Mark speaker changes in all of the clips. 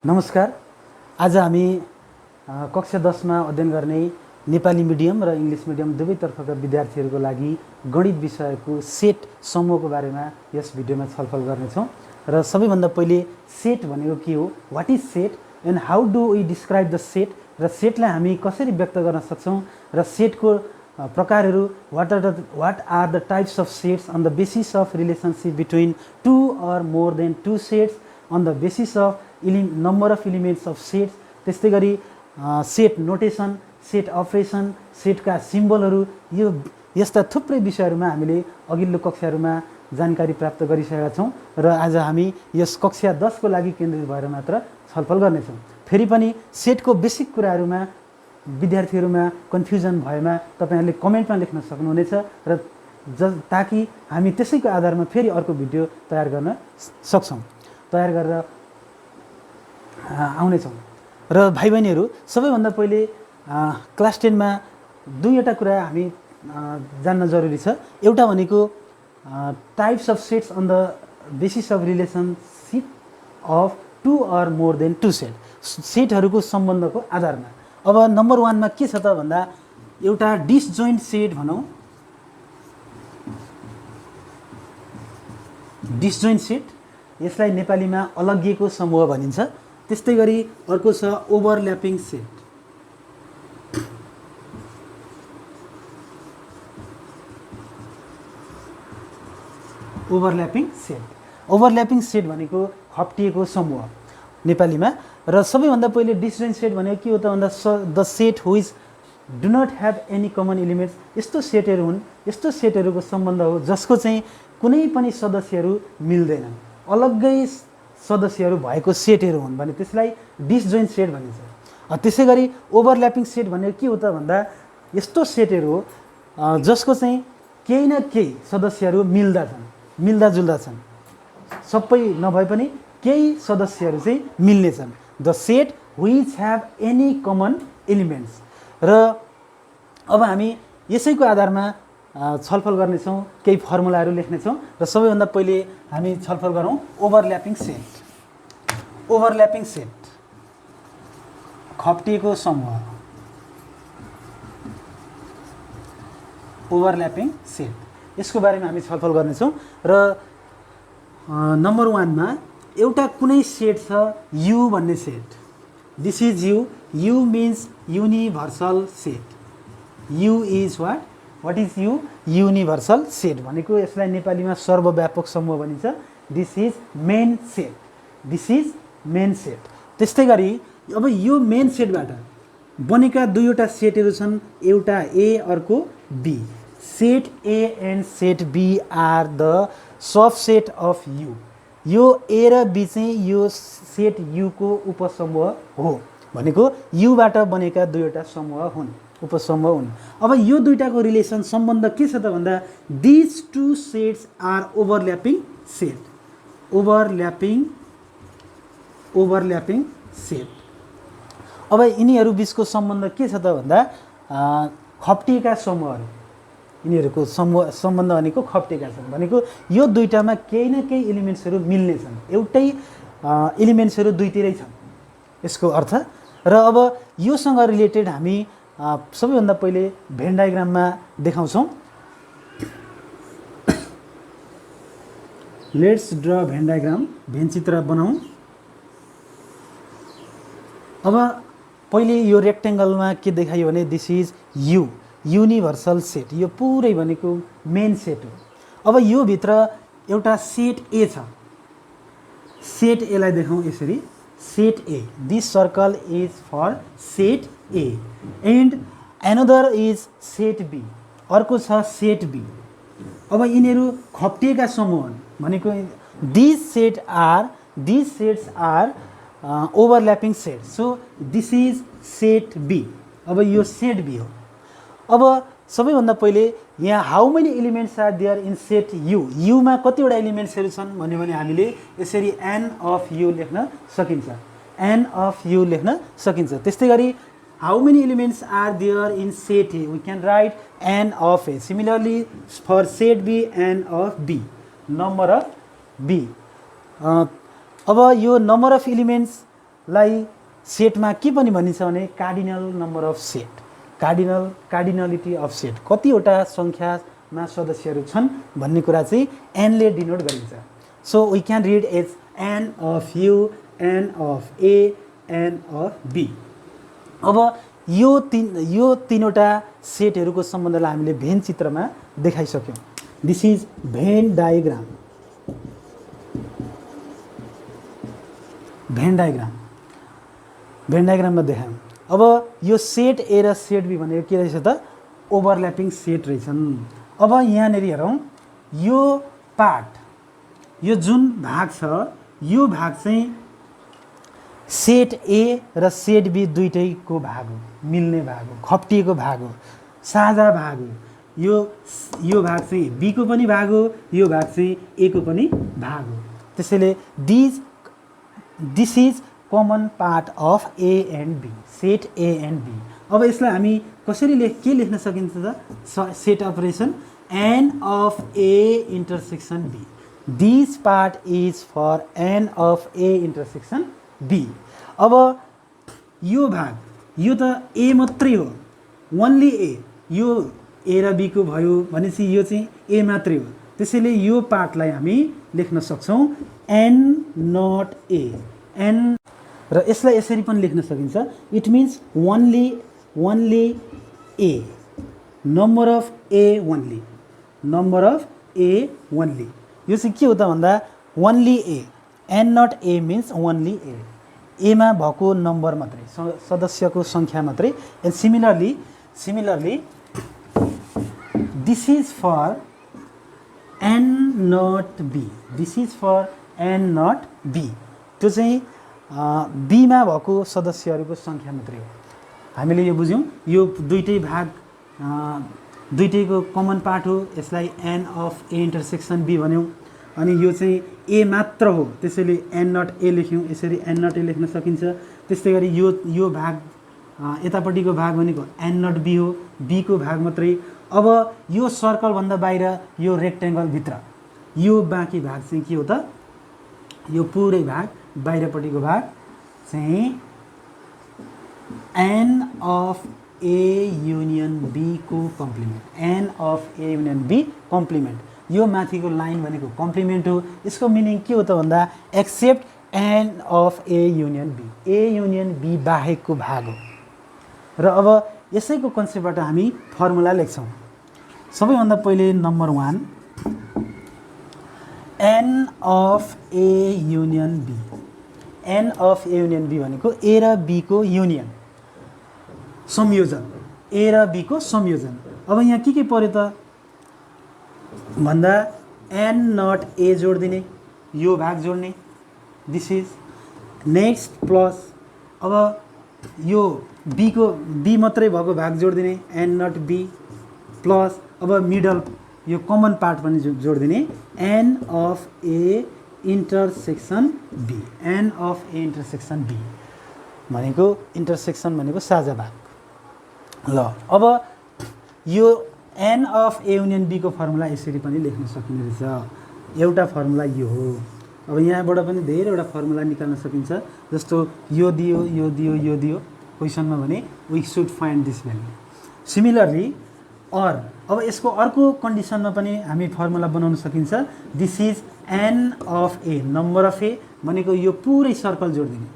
Speaker 1: नमस्कार। आज हामी कक्षा 10 मा अध्ययन गर्ने नेपाली मिडियम र इङ्ग्लिस मिडियम दुवैतर्फका विद्यार्थीहरूको लागि गणित विषयको सेट समूहको बारेमा यस भिडियोमा छलफल गर्नेछौँ। र सबैभन्दा पहिले सेट भनेको के हो, what is set and how do we describe the set, र सेटलाई हामी कसरी व्यक्त गर्न सक्छौँ, र सेटको प्रकारहरू what are the types of sets on the basis of relationship between two or more than two sets on the basis of number of elements of sets, त्यस्तै गरी सेट नोटेसन, सेट अपरेसन, सेटका सिम्बलहरू, यो यस्ता थुप्रै विषयहरूमा हामीले अघिल्लो कक्षाहरूमा जानकारी प्राप्त गरिसकेका छौँ र आज हामी यस कक्षा 10 को लागि केन्द्रित भएर मात्र छलफल गर्नेछौँ। फेरि पनि सेटको बेसिक कुराहरूमा विद्यार्थीहरूमा कन्फ्युजन भएमा तपाईँहरूले कमेन्टमा लेख्न सक्नुहुनेछ र ताकि हामी त्यसैको आधारमा फेरि अर्को भिडियो तयार गर्न सक्छौँ, तयार गरेर आउनेछौँ। र भाइ बहिनीहरू, सबैभन्दा पहिले क्लास 10 मा दुईवटा कुरा हामी जान्न जरुरी छ। एउटा भनेको types of sets on the basis of relationship of two or more than two set, सेटहरूको सम्बन्धको आधारमा। अब नम्बर 1 मा के छ त भन्दा एउटा डिसजोइन्ट सेट भनौँ, डिसजोइन्ट सेट, यसलाई नेपालीमा अलग्गिएको समूह भनिन्छ। त्यस्तै गरी अर्को छ overlapping set. Overlapping set, overlapping set भनेको खप्टिएको समूह नेपालीमा। र सबैभन्दा पहिले डिसजोइन्ट सेट भनेको के हो त भन्दा the set which do not have any common elements, यस्तो सेटहरू हुन्, यस्तो सेटहरूको सम्बन्ध हो जसको चाहिँ कुनै पनि सदस्यहरू मिल्दैनन्, अलग्गै सदस्यहरू भएको सेटहरू हुन् भने त्यसलाई डिसजोइन्ट सेट भनिन्छ। त्यसै गरी ओभरल्यापिङ सेट भनेको के हो त भन्दा यस्तो सेटहरू हो जसको चाहिँ केही न केही सदस्यहरू मिल्दाजुल्दा छन्, सबै नभए पनि केही सदस्यहरू चाहिँ मिल्नेछन्। The set which have any common elements. र अब हामी यसैको आधारमा छलफल गर्नेछौँ, केही फर्मुलाहरू लेख्नेछौँ। र सबैभन्दा पहिले हामी छलफल गरौँ ओभरल्यापिङ सेट। ओभरल्यापिङ सेट खप्टिएको समूह, ओभरल्यापिङ सेट, यसको बारेमा हामी छलफल गर्नेछौँ। र नम्बर 1 मा एउटा कुनै सेट छ यु भन्ने set, this is U. U means universal set. U is what is U? Universal set भनेको यसलाई नेपालीमा सर्वव्यापक समूह भनिन्छ। This is main set, this is main set. त्यस्तै गरी अब यो मेन सेटबाट बनेका दुईवटा सेटहरू छन्, एउटा ए अर्को B. Set A and set B are the subset of U. यो ए र बी चाहिँ यो सेट युको उपसमूह हो, भनेको युबाट बनेका दुईवटा समूह हुन्, उपसमूह हुन्। अब यो दुईटाको रिलेसन सम्बन्ध के छ त भन्दा these two sets are overlapping set. Overlapping set. अब यिनीहरू बिचको सम्बन्ध के छ त भन्दा खप्टिएका समूहहरू, यिनीहरूको सम्बन्ध भनेको खप्टिएका छन्, भनेको यो दुईटामा केही न केही एलिमेन्ट्सहरू मिल्ने छन्, एउटै एलिमेन्ट्सहरू दुईतिरै छन्, यसको अर्थ। र अब योसँग रिलेटेड हामी सबैभन्दा पहिले भेन डायग्राममा देखाउँछौँ। Let's draw Venn diagram, Venn चित्र बनाऊँ। अब पहिले यो रेक्टेङ्गलमा के देखायो भने this is U, universal set, यो पुरै भनेको मेन सेट हो। अब यो भित्र एउटा सेट ए छ, सेट एलाई देखाउँ यसरी, set A, this circle is for set A and another is set B, अर्को छ सेट बी। अब यिनीहरू खप्टिएका समूह हुन्, भनेको this sets are overlapping set. So this is set B. अब यो सेट बी हो। अब सबैभन्दा पहिले यहाँ how many elements are there in set U, युमा कतिवटा एलिमेन्ट्सहरू छन् भन्यो भने हामीले यसरी एन अफ यु लेख्न सकिन्छ, एन अफ यु लेख्न सकिन्छ। त्यस्तै गरी how many elements are there in set A, we can write N of A. Similarly for set B N of B, number of B. अब यो नम्बर अफ एलिमेन्ट्स लाई सेटमा के पनि भनिन्छ भने cardinal number of set, cardinality of set, कतिवटा सङ्ख्यामा सदस्यहरू छन् भन्ने कुरा चाहिँ एनले डिनोट गरिन्छ। So we can read as N of U, N of A, an of B. अब यो तीनवटा सेटहरूको सम्बन्धलाई हामीले भेन चित्रमा देखाइसक्यौँ। This is Venn diagram. Venn डायग्राममा देखायौँ। अब यो सेट ए र सेट बी भनेको के रहेछ त ओभरल्यापिङ सेट रहेछन्। अब यहाँनिर हेरौँ, यो पार्ट, यो जुन भाग छ यो भाग चाहिँ सेट ए र सेट बी दुइटैको भाग हो, मिल्ने भाग हो, खप्टिएको भाग हो, साझा भाग हो। यो भाग चाहिँ बी को पनि भाग हो, यो भाग चाहिँ ए को पनि भाग हो। त्यसैले this is common part of A and B, set A and B. अब यसलाई हामी कसरी के लेख्न सकिन्छ त set operation N of A intersection B. This part is for N of A intersection B. अब यो भाग, यो त ए मात्रै हो, ओन्ली ए, यो ए र बी को भयो भनेपछि यो चाहिँ ए मात्रै हो। त्यसैले यो पार्टलाई हामी लेख्न सक्छौँ एन नट ए, एन। र यसलाई यसरी पनि लेख्न सकिन्छ, it means only A, number of A only, number of A only. यो चाहिँ के हो त भन्दा only A, N not A means only A, एमा भएको नम्बर मात्रै, सदस्यको सङ्ख्या मात्रै। And similarly this is for N not B, this is for N not B. त्यो चाहिँ बीमा भएको सदस्यहरूको सङ्ख्या मात्रै हो। हामीले यो बुझ्यौँ, यो दुइटै भाग दुइटैको कमन पार्ट हो, यसलाई N of A intersection B भन्यौँ। अनि यो चाहिँ ए मात्र हो, त्यसैले एन नट ए लेख्यौँ, यसरी एन नट ए लेख्न सकिन्छ। त्यस्तै गरी यो भाग यतापट्टिको भाग भनेको एन नट बी हो, बी को भाग मात्रै। अब यो सर्कलभन्दा बाहिर यो रेक्टेङ्गलभित्र यो बाँकी भाग चाहिँ के हो त, यो पुरै भाग बाहिरपट्टिको भाग चाहिँ N of A union B को complement, N of A union B complement. यो माथिको लाइन भनेको कम्प्लिमेन्ट हो। यसको मिनिङ के हो त भन्दा except N of A union B, A union B बाहेकको भाग हो। र अब यसैको कन्सेप्टबाट हामी फर्मुला लेख्छौँ। सबैभन्दा पहिले number 1 N of A union B, N of A union B भनेको ए र बी को युनियन, संयोजन, ए र बी को संयोजन। अब यहाँ के पर्यो त भन्दा एन नट ए जोडिदिने, यो भाग जोड्ने, दिस इज नेक्स्ट प्लस। अब यो बी मात्रै भएको भाग जोडिदिने एन नट बी प्लस। अब मिडल यो कमन पार्ट पनि जोडिदिने N of A intersection B, N of A intersection B भनेको इन्टरसेक्सन भनेको साझा भाग। ल अब यो N of A union B को फर्मुला यसरी पनि लेख्न सकिने रहेछ। एउटा फर्मुला यो हो। अब यहाँबाट पनि धेरैवटा फर्मुला निकाल्न सकिन्छ, जस्तो यो दियो, यो दियो, यो दियो क्वेसनमा भने we should find this value. Similarly अब यसको अर्को कन्डिसनमा पनि हामी फर्मुला बनाउन सकिन्छ। This is N of A, number of A भनेको यो पुरै सर्कल जोडिदिने,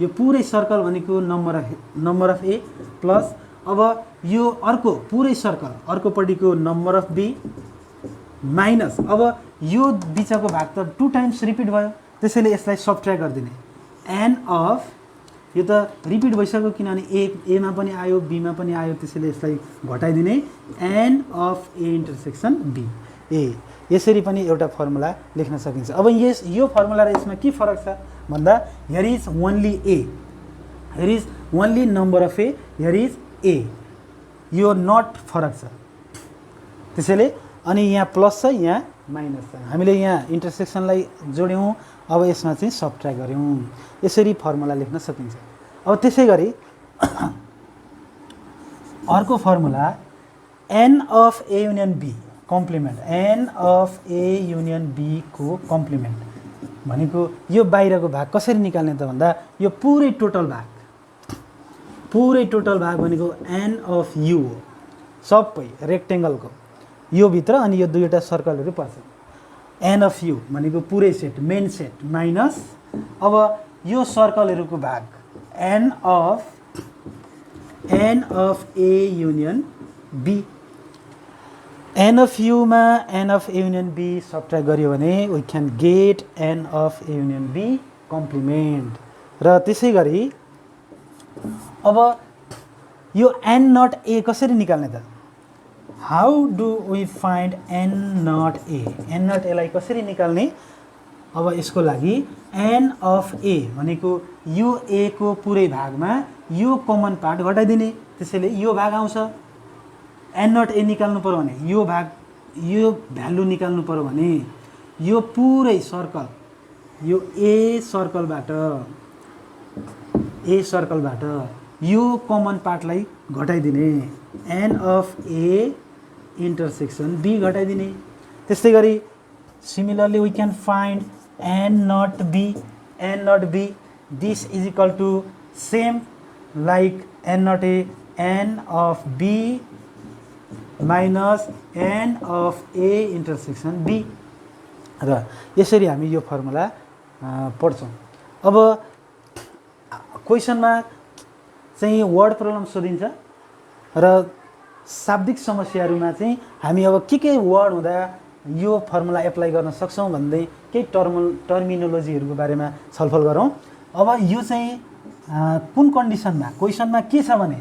Speaker 1: यो पुरै सर्कल भनेको नम्बर अफ ए प्लस। अब यो अर्को पुरै सर्कल अर्कोपट्टिको नम्बर अफ बी माइनस। अब यो बिचको भाग त 2 टाइम्स रिपिट भयो, त्यसैले यसलाई सबट्र्याक्ट गरिदिने एन अफ, यो त रिपिट भइसक्यो किनभने एमा पनि आयो बीमा पनि आयो, त्यसैले यसलाई घटाइदिने n of A intersection B A. यसरी पनि एउटा फर्मुला लेख्न सकिन्छ। अब यो फर्मुला र यसमा के फरक छ भन्दा here is only A, here is only number of A, here is a, यो नट फरक छ। त्यसैले अनि यहाँ प्लस छ, यहाँ माइनस छ। हामीले यहाँ इन्टरसेक्सनलाई जोड्यौँ, अब यसमा चाहिँ सबट्र्याक्ट गऱ्यौँ, यसरी फर्मुला लेख्न सकिन्छ। अब त्यसै गरी अर्को formula N of A union B complement, N of A union B को कम्प्लिमेन्ट। भनेको यो बाहिरको भाग कसरी निकाल्ने त भन्दा यो पुरै टोटल भाग भनेको एन अफ यु हो, सबै रेक्टेङ्गलको यो भित्र अनि यो दुईवटा सर्कलहरू पर्छ। एन अफ यु भनेको पुरै सेट मेन सेट माइनस अब यो सर्कलहरूको भाग N of A union B. N of युमा N of A union B subtract गर्यो भने we can get N of A union B complement. र त्यसै गरी अब यो एन नट ए कसरी निकाल्ने त? How do we find an not A? N not एलाई कसरी निकाल्ने? अब यसको लागि एन अफ ए भनेको यो ए को पुरै भागमा यो कमन पार्ट घटाइदिने, त्यसैले यो भाग आउँछ। एन नट ए निकाल्नु पर्यो भने यो भाग यो भ्यालु निकाल्नु पर्यो भने यो पुरै सर्कल यो ए सर्कलबाट यो कमन पार्टलाई घटाइदिने, n of A intersection B घटाइदिने। त्यस्तै गरी similarly we can find an not B this is equal to same like n not A an of B minus an of A intersection B. र यसरी हामी यो formula पढ्छौँ। अब क्वेसनमा चाहिँ वर्ड प्रब्लम सोधिन्छ र शाब्दिक समस्याहरूमा चाहिँ हामी अब के वर्ड हुँदा यो फर्मुला एप्लाई गर्न सक्छौँ भन्दै केही टर्मिनोलोजीहरूको बारेमा छलफल गरौँ। अब यो चाहिँ कुन कन्डिसनमा क्वेसनमा के छ भने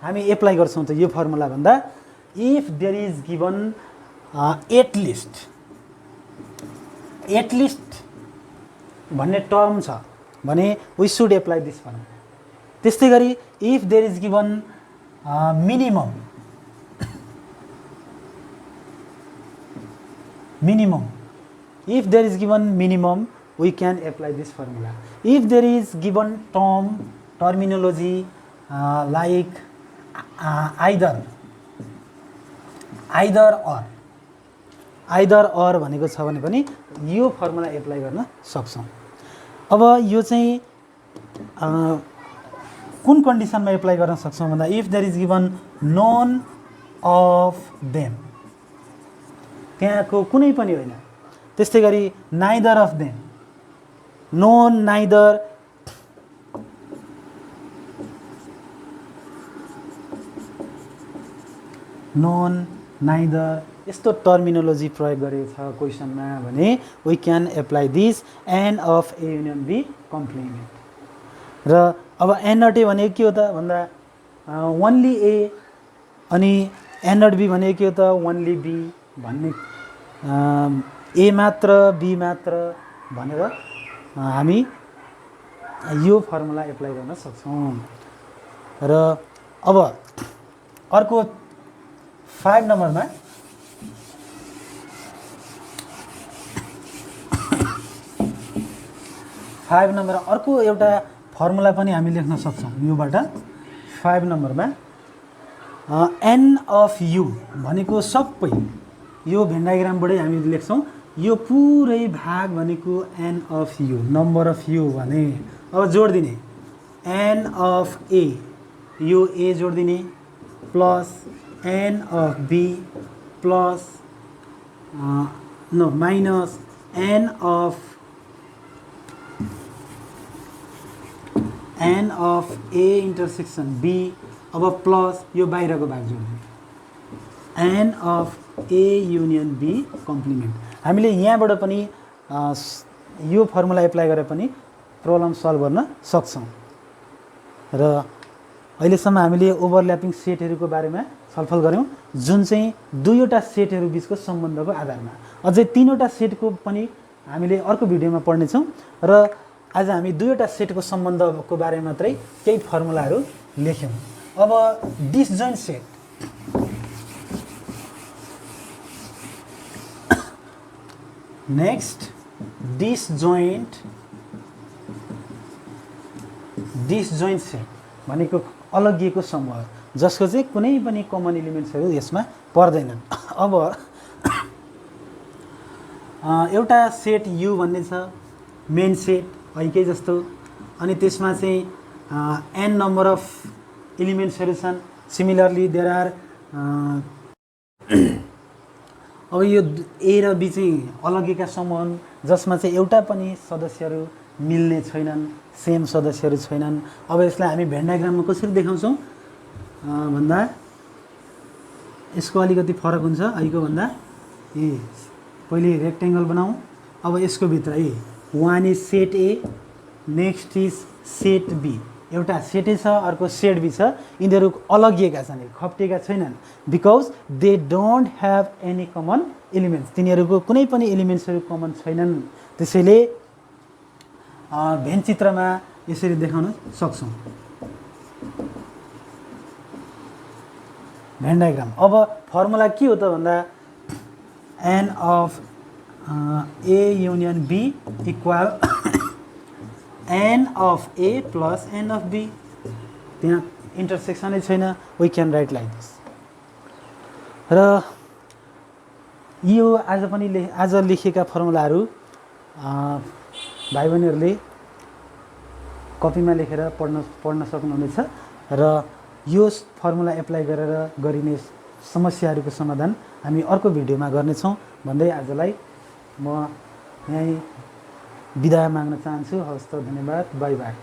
Speaker 1: हामी एप्लाई गर्छौँ त यो फर्मुला भन्दा if there is given at least भन्ने टर्म छ भने we should apply this formula. त्यस्तै गरी if there is given minimum if there is given minimum we can apply this formula. If there is given terminology like either or भनेको छ भने पनि यो फर्मुला एप्लाई गर्न सक्छौँ। अब यो चाहिँ कुन कन्डिसनमा एप्लाई गर्न सक्छौँ भन्दा if there is given none of them, त्यहाँको कुनै पनि होइन। त्यस्तै गरी neither of them, none neither यस्तो टर्मिनोलोजी प्रयोग गरेको छ क्वेसनमा भने we can apply this N of A union B complement. र अब एन नट ए भनेको के हो त भन्दा ओन्ली ए अनि एन नट बी भनेको के हो त ओन्ली बी भन्ने ए मात्र बी मात्र भनेर हामी यो फर्मुला एप्लाई गर्न सक्छौँ। र अब अर्को 5 नम्बरमा अर्को एउटा फर्मुला पनि हामी लेख्न सक्छौँ योबाट। 5 नम्बरमा एन अफ यु भनेको सबै यो भेन डायग्रामबाटै हामी लेख्छौँ। यो पुरै भाग भनेको N of U number of U भने अब जोड दिने एन अफ ए यो ए जोड दिने plus N of B plus minus an of A intersection B अब प्लस यो बाहिरको भाग जोड्ने N of A union B complement. हामीले यहाँबाट पनि यो फर्मुला एप्लाई गरेर पनि प्रब्लम सल्भ गर्न सक्छौँ। र अहिलेसम्म हामीले ओभरल्यापिङ सेटहरूको बारेमा छलफल गऱ्यौँ जुन चाहिँ दुईवटा सेटहरू बिचको सम्बन्धको आधारमा। अझै 3वटा सेटको पनि हामीले अर्को भिडियोमा पढ्नेछौँ। र आज हामी दुईवटा सेटको सम्बन्धको बारेमा मात्रै केही फर्मुलाहरू लेख्यौँ। अब disjoint set next disjoint set भनेको अलगिएको समूह जसको चाहिँ कुनै पनि कमन एलिमेन्ट्सहरू यसमा पर्दैनन्। अब एउटा सेट यु भन्ने छ मेन सेट ऐकै जस्तो। अनि त्यसमा चाहिँ n नम्बर अफ एलिमेन्ट्सहरू छन्। सिमिलरली देयर आर अब यो ए र बी चाहिँ अलग्गैका समूह हुन् जसमा चाहिँ एउटा पनि सदस्यहरू मिल्ने छैनन्, सेम सदस्यहरू छैनन्। अब यसलाई हामी भेन डायग्राममा कसरी देखाउँछौँ भन्दा यसको अलिकति फरक हुन्छ ऐको भन्दा। पहिले रेक्टेङ्गल बनाऊ। अब यसको भित्र one is set A, next is set B. एउटा सेट ए छ, अर्को सेट बी छ। यिनीहरू अलगिएका छन्, खप्टिएका छैनन्, because they don't have any common elements. तिनीहरूको कुनै पनि एलिमेन्ट्सहरू कमन छैनन्। त्यसैले भेन चित्रमा यसरी देखाउन सक्छौँ भेन डायग्राम। अब फर्मुला के हो त भन्दा n of A union B equal n of A plus n of B. त्यहाँ इन्टरसेक्सनै छैन। We can write like this. र यो आज लेखेका फर्मुलाहरू भाइ बहिनीहरूले कपीमा लेखेर पढ्न सक्नुहुनेछ। र यो फर्मुला एप्लाई गरेर गरिने समस्याहरूको समाधान हामी अर्को भिडियोमा गर्नेछौँ भन्दै आजलाई म यहीँ बिदा माग्न चाहन्छु। हवस् त, धन्यवाद, बाई बाई।